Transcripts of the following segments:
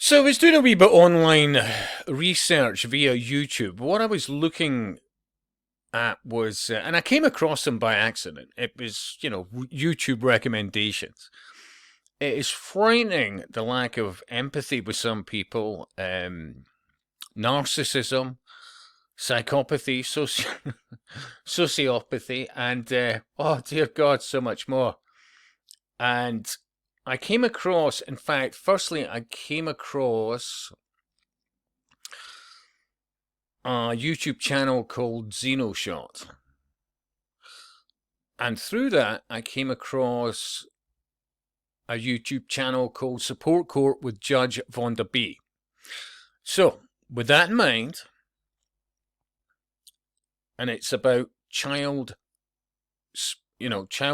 So I was doing a wee bit online research via YouTube. What I was looking at was, and I came across them by accident. It was, YouTube recommendations. It is frightening the lack of empathy with some people, narcissism, psychopathy, sociopathy, and oh dear God, so much more. And I came across, in fact, firstly, I came across a YouTube channel called Xenoshot. And through that, I came across a YouTube channel called Support Court with Judge Vonda B. So, with that in mind, and it's about child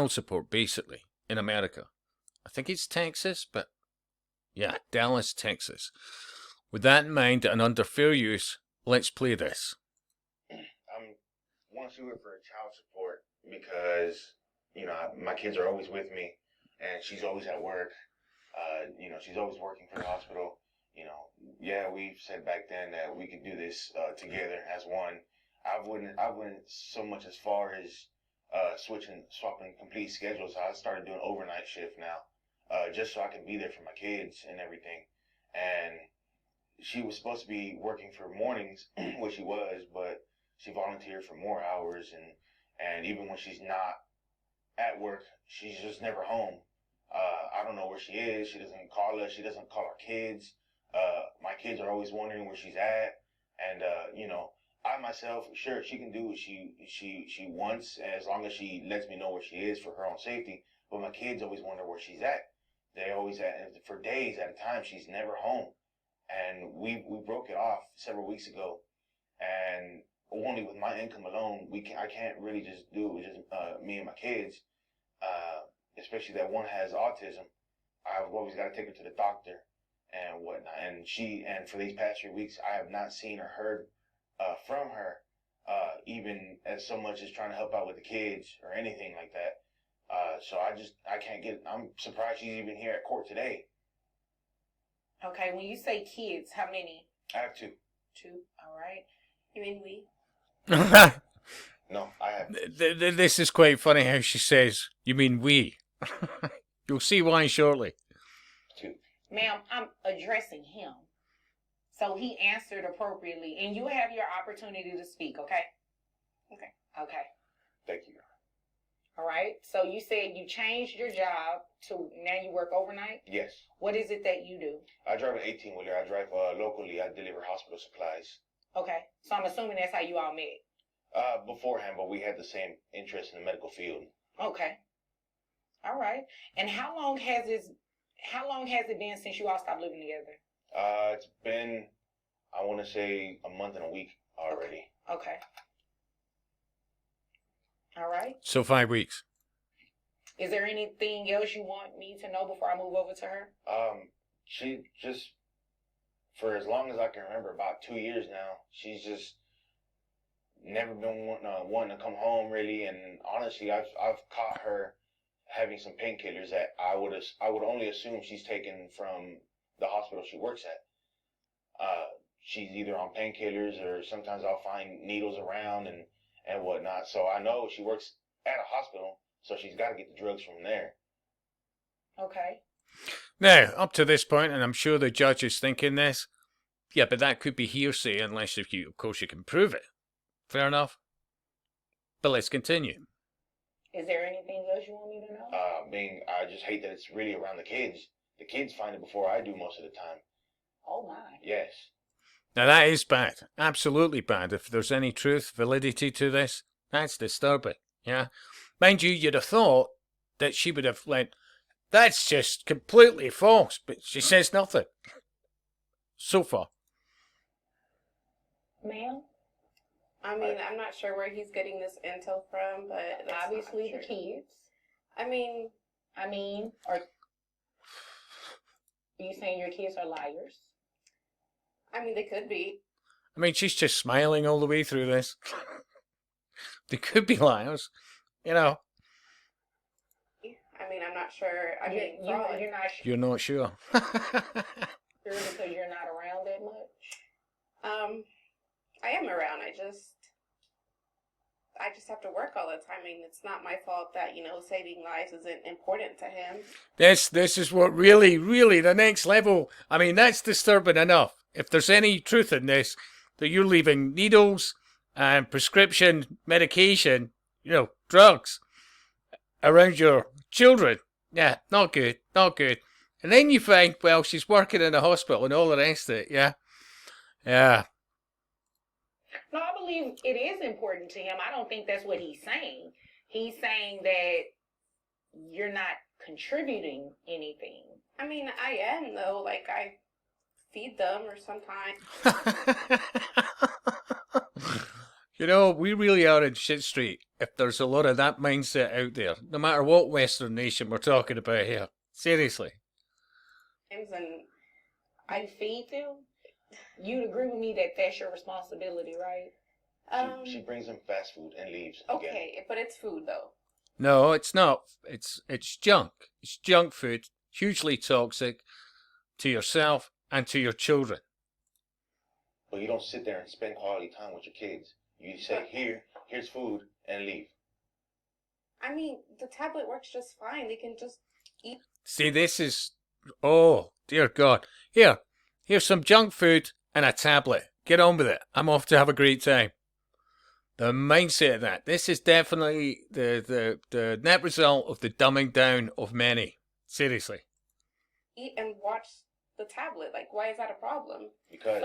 support, basically, in America. I think it's Texas, but yeah, Dallas, Texas. With that in mind and under fair use, let's play this. I want to sue her for child support because, my kids are always with me and she's always at work. She's always working for the hospital. Yeah, we've said back then that we could do this together as one. I wouldn't so much as far as swapping complete schedules. I started doing overnight shift now, just so I can be there for my kids and everything. And she was supposed to be working for mornings, which she was, but she volunteered for more hours, and even when she's not at work, she's just never home. I don't know where she is. She doesn't call us. She doesn't call our kids. My kids are always wondering where she's at, and I myself, sure, she can do what she wants as long as she lets me know where she is for her own safety. But my kids always wonder where she's at. They always for days at a time. She's never home, and we broke it off several weeks ago, and only with my income alone, I can't really just do it with just me and my kids, especially that one has autism. I've always got to take her to the doctor and whatnot, and for these past 3 weeks, I have not seen or heard from her, even as so much as trying to help out with the kids or anything like that. So I can't get. I'm surprised she's even here at court today. Okay, when you say kids, how many? I have two. Two. All right. You mean we? No, I have. This is quite funny how she says, "You mean we?" You'll see why shortly. Two. Ma'am, I'm addressing him. So he answered appropriately, and you have your opportunity to speak, okay? Okay. Thank you. All right. So you said you changed your job to now you work overnight? Yes. What is it that you do? I drive an 18-wheeler. I drive locally. I deliver hospital supplies. Okay. So I'm assuming that's how you all met. Beforehand, but we had the same interest in the medical field. Okay. All right. And how long has it been since you all stopped living together? It's been, I want to say, a month and a week already. Okay. All right. So 5 weeks. Is there anything else you want me to know before I move over to her? She just, for as long as I can remember, about 2 years now, she's just never been wanting to come home really. And honestly, I've caught her having some painkillers that I would only assume she's taken from the hospital she works at. She's either on painkillers or sometimes I'll find needles around and whatnot. So I know she works at a hospital, so she's got to get the drugs from there. Okay. Now, up to this point, and I'm sure the judge is thinking this, yeah, but that could be hearsay unless, of course, you can prove it. Fair enough. But let's continue. Is there anything else you want me to know? I just hate that it's really around the kids. The kids find it before I do most of the time. Oh, my. Yes. Now, that is bad. Absolutely bad. If there's any truth, validity to this, that's disturbing. Yeah? Mind you, you'd have thought that she would have that's just completely false, but she says nothing. So far. Ma'am? I mean, I'm not sure where he's getting this intel from, but Obviously the kids. I mean, Are you saying your kids are liars? they could be. I mean, she's just smiling all the way through this. They could be liars, I'm not sure. You're not You're not sure. sure because you're to work all the time. I mean, it's not my fault that, saving lives isn't important to him. This is what really the next level. I mean, that's disturbing enough. If there's any truth in this, that you're leaving needles and prescription medication, drugs around your children. Yeah, not good, not good. And then you find, well, she's working in a hospital and all the rest of it. Yeah. No, I believe it is important to him. I don't think that's what he's saying. He's saying that you're not contributing anything. I mean, I am, though. Like, I feed them or sometimes. We really are in shit street if there's a lot of that mindset out there, no matter what Western nation we're talking about here. Seriously. And You feed them? You'd agree with me that that's your responsibility, right? She brings him fast food and leaves. Okay, again. but it's food, though. No, it's not. It's junk. It's junk food, hugely toxic to yourself and to your children. But you don't sit there and spend quality time with your kids. You say, here's food, and leave. I mean, the tablet works just fine. They can just eat. See, this is... Oh, dear God. Here's some junk food and a tablet. Get on with it. I'm off to have a great time. The mindset of that. This is definitely the net result of the dumbing down of many. Seriously. Eat and watch the tablet. Like, why is that a problem? Because...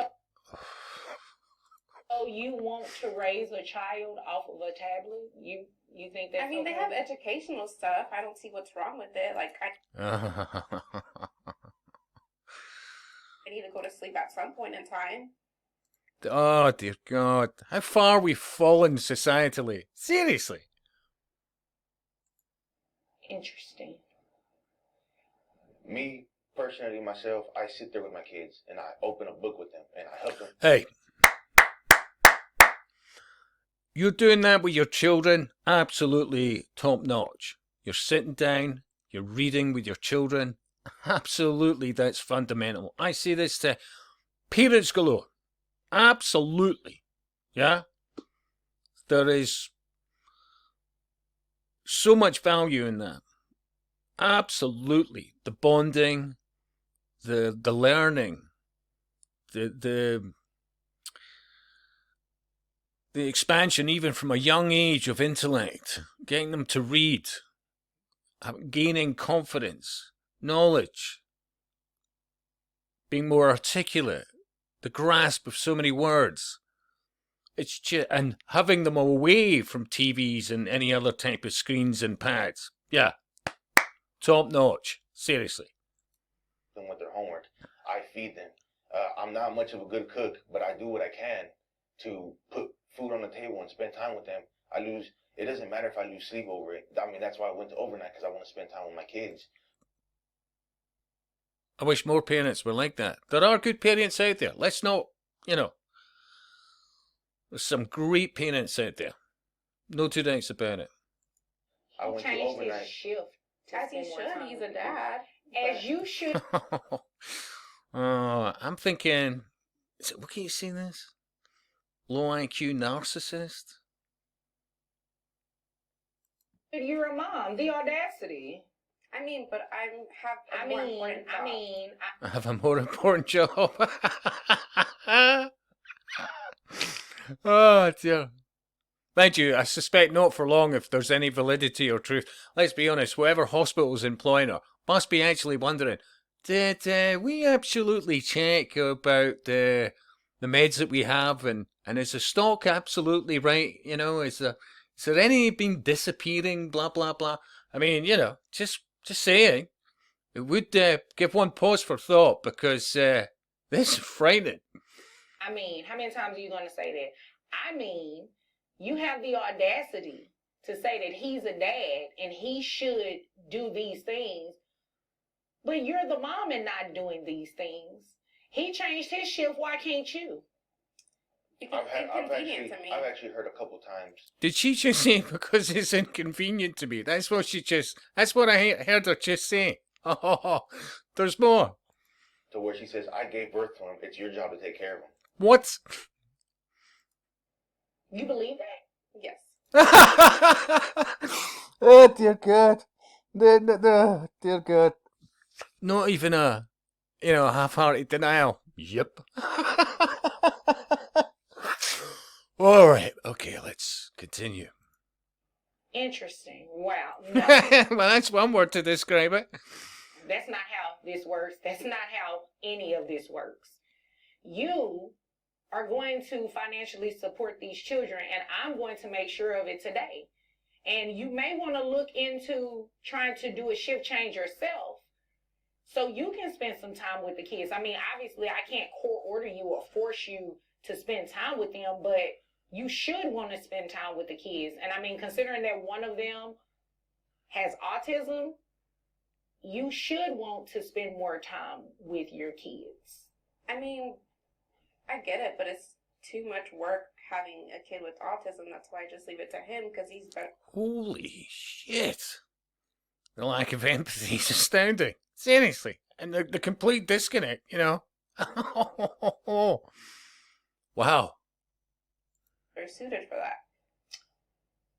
So you want to raise a child off of a tablet? You think that's they have educational stuff. I don't see what's wrong with it. Like, I need to go to sleep at some point in time. Oh, dear God. How far we've fallen societally. Seriously. Interesting. Me, personally, myself, I sit there with my kids, and I open a book with them, and I help them. Hey. You're doing that with your children, absolutely top notch. You're sitting down, you're reading with your children. Absolutely, that's fundamental. I say this to parents galore. Absolutely. Yeah? There is so much value in that. Absolutely. The bonding, the learning, the expansion even from a young age of intellect, getting them to read, gaining confidence, knowledge, being more articulate, the grasp of so many words. It's just, and having them away from TVs and any other type of screens and pads. Yeah. Top notch. Seriously. With their homework, I feed them. I'm not much of a good cook, but I do what I can to put food on the table and spend time with them. It doesn't matter if I lose sleep over it. I mean, that's why I went to overnight, because I want to spend time with my kids. I wish more parents were like that. There are good parents out there. Let's not, there's some great parents out there. No two doubts about it. I went to Changed overnight. his shift. As he should. He's a dad. As you should. I'm thinking, what can you see this? Low IQ narcissist? But you're a mom. The audacity. I mean, but I have a more important job. I have a more important job. Oh, dear. Mind you, I suspect not for long if there's any validity or truth. Let's be honest, whoever hospital's employing her must be actually wondering, did we absolutely check about the meds that we have, and is the stock absolutely right? Is there any been disappearing, blah, blah, blah? I mean, just saying. It would give one pause for thought, because this is frightening. I mean, how many times are you going to say that? I mean, you have the audacity to say that he's a dad and he should do these things, but you're the mom and not doing these things. He changed his shift. Why can't you? Because it's inconvenient to me. I've actually heard a couple times. Did she just say because it's inconvenient to me? That's what I heard her just say. Oh, there's more. To where she says, I gave birth to him. It's your job to take care of him. What? You believe that? Yes. Oh, dear God. Dear God. Not even a, half-hearted denial. Yep. All right. Okay, let's continue. Interesting. Wow. No, Well, that's one word to describe it. that's not how this works. That's not how any of this works. You are going to financially support these children, and I'm going to make sure of it today. And you may want to look into trying to do a shift change yourself so you can spend some time with the kids. I mean, obviously, I can't court order you or force you to spend time with them, but you should want to spend time with the kids. And I mean, considering that one of them has autism, you should want to spend more time with your kids. I mean, I get it, but it's too much work having a kid with autism. That's why I just leave it to him, because he's better. Holy shit. The lack of empathy is astounding. Seriously. And the complete disconnect, Wow. They're suited for that.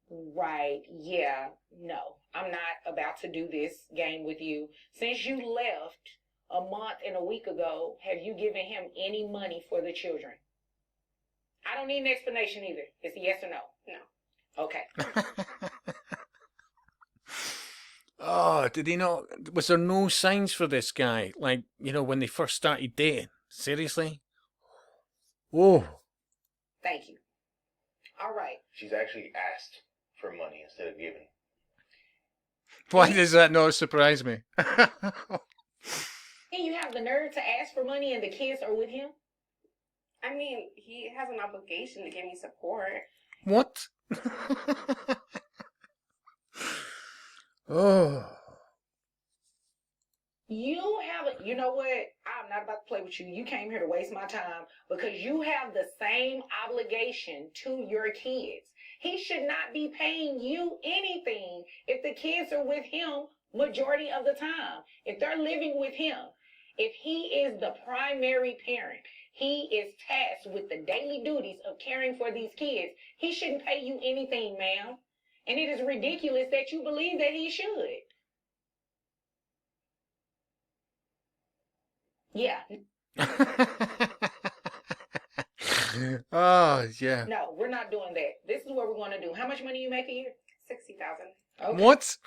Right, yeah, no. I'm not about to do this game with you. Since you left a month and a week ago, have you given him any money for the children? I don't need an explanation either. It's a yes or no. No. Okay. Oh, did he not? Was there no signs for this guy? Like, when they first started dating? Seriously? Whoa. Thank you. All right. She's actually asked for money instead of giving. Why does that not surprise me? And you have the nerve to ask for money and the kids are with him? I mean, he has an obligation to give me support. What? Oh. You know what? I'm not about to play with you. You came here to waste my time because you have the same obligation to your kids. He should not be paying you anything if the kids are with him majority of the time. If they're living with him, if he is the primary parent, he is tasked with the daily duties of caring for these kids. He shouldn't pay you anything, ma'am. And it is ridiculous that you believe that he should. Yeah. Oh, yeah. No, we're not doing that. This is what we're going to do. How much money you make a year? 60,000. Okay. What?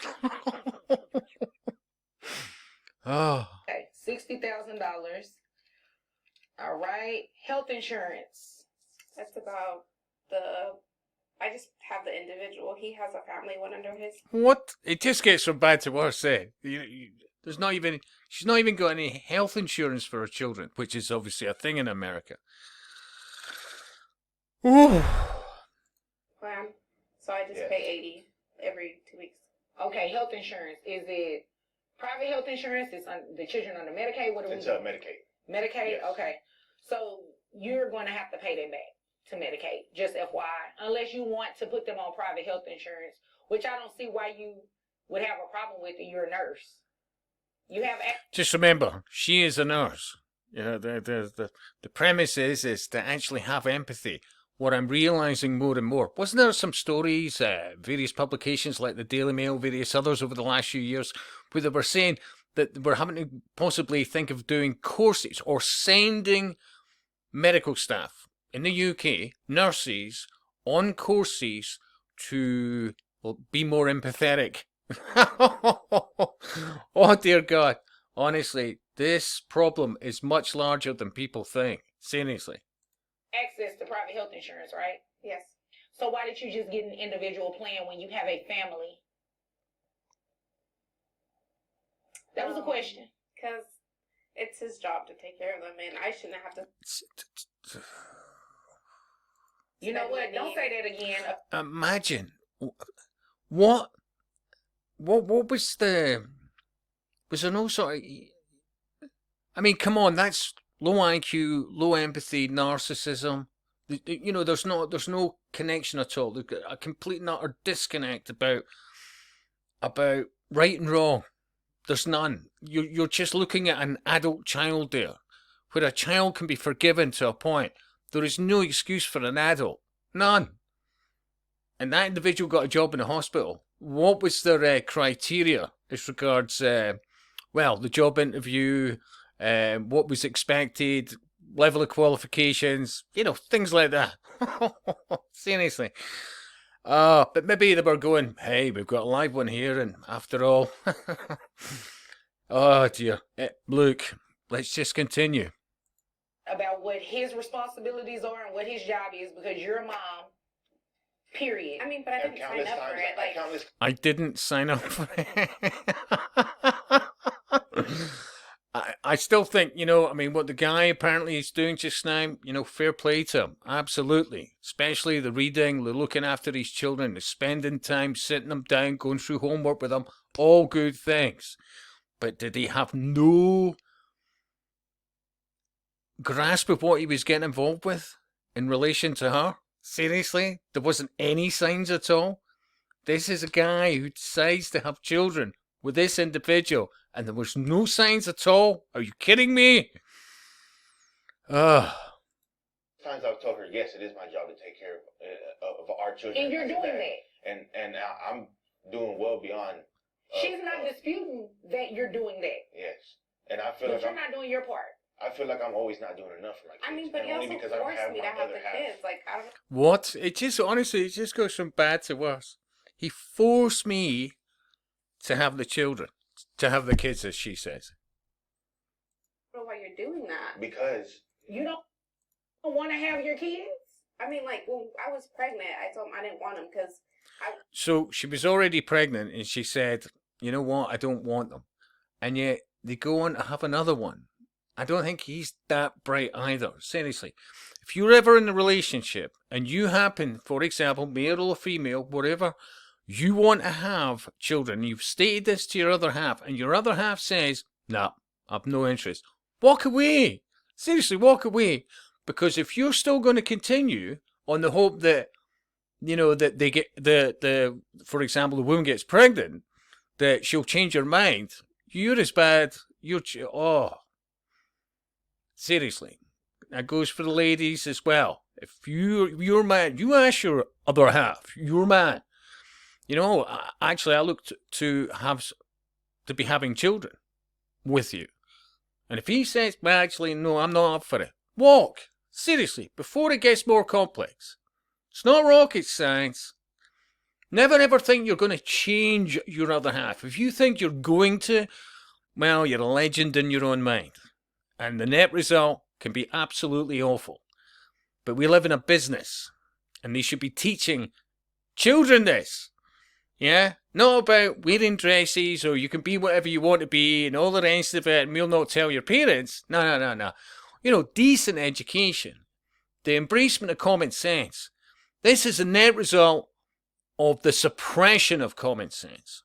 Oh. Okay, $60,000. All right. Health insurance. That's about I just have the individual. He has a family one under his. What? It just gets from bad to worse, eh? She's not even got any health insurance for her children, which is obviously a thing in America. Ooh. Plan. So I just pay 80 every 2 weeks. Okay, health insurance. Is it private health insurance? Is the children under Medicaid? What are It's we doing? Medicaid. Medicaid? Yes. Okay. So you're going to have to pay them back to Medicaid, just FYI, unless you want to put them on private health insurance, which I don't see why you would have a problem with it. You're a nurse. You have Just remember, she is a nurse. The premise is to actually have empathy. What I'm realizing more and more, wasn't there some stories, various publications like the Daily Mail, various others over the last few years, where they were saying that we're having to possibly think of doing courses or sending medical staff in the UK, nurses, on courses to be more empathetic. Oh, dear God. Honestly, this problem is much larger than people think. Seriously. access to private health insurance, right? Yes. So why did you just get an individual plan when you have a family? That was a question. Because it's his job to take care of them, and I shouldn't have to. You know what? Don't say that again. Imagine what was the? Was there no sort of? I mean, come on, that's low IQ, low empathy, narcissism. You know, there's no connection at all. There's a complete and utter disconnect about right and wrong. There's none. You're just looking at an adult child there, where a child can be forgiven to a point. There is no excuse for an adult. None. and that individual got a job in a hospital, what was their criteria as regards, well, the job interview, what was expected, level of qualifications, things like that. Seriously. But maybe they were going, hey, we've got a live one here, and after all, oh dear. Luke, let's just continue. About what his responsibilities are and what his job is, because you're a mom. Period. I mean, but I didn't sign up for it. Like, I didn't sign up for it. I still think, what the guy apparently is doing just now, fair play to him. Absolutely. Especially the reading, the looking after his children, the spending time, sitting them down, going through homework with them. All good things. But did he have no grasp of what he was getting involved with in relation to her? Seriously? There wasn't any signs at all? This is a guy who decides to have children with this individual, and there was no signs at all? Are you kidding me? Times I've told her, yes, it is my job to take care of our children. And you're doing that. And I'm doing well beyond. She's not disputing that you're doing that. Yes. And I feel but like you're not doing your part. I feel like I'm always not doing enough for my kids. I mean, but you also forced me to have the kids. Like, I don't know. What? It just goes from bad to worse. He forced me to have the children, to have the kids, as she says. I don't know why you're doing that. Because you don't want to have your kids? I mean, like, when I was pregnant, I told him I didn't want them because So she was already pregnant, and she said, you know what, I don't want them. And yet, they go on to have another one. I don't think he's that bright either. Seriously. If you're ever in a relationship and you happen, for example, male or female, whatever, you want to have children, you've stated this to your other half, and your other half says, nah, I've no interest. Walk away. Seriously, walk away. Because if you're still going to continue on the hope that, that they get, for example, the woman gets pregnant, that she'll change her mind, you're as bad, seriously, that goes for the ladies as well. If you're man, you ask your other half, your man. Actually, I look to be having children with you. And if he says, well, actually, no, I'm not up for it. Walk. Seriously, before it gets more complex. It's not rocket science. Never ever think you're going to change your other half. If you think you're going to, well, you're a legend in your own mind. And the net result can be absolutely awful. But we live in a business, and they should be teaching children this. Yeah? Not about wearing dresses, or you can be whatever you want to be, and all the rest of it, and we'll not tell your parents. No. Decent education. The embracement of common sense. This is a net result of the suppression of common sense.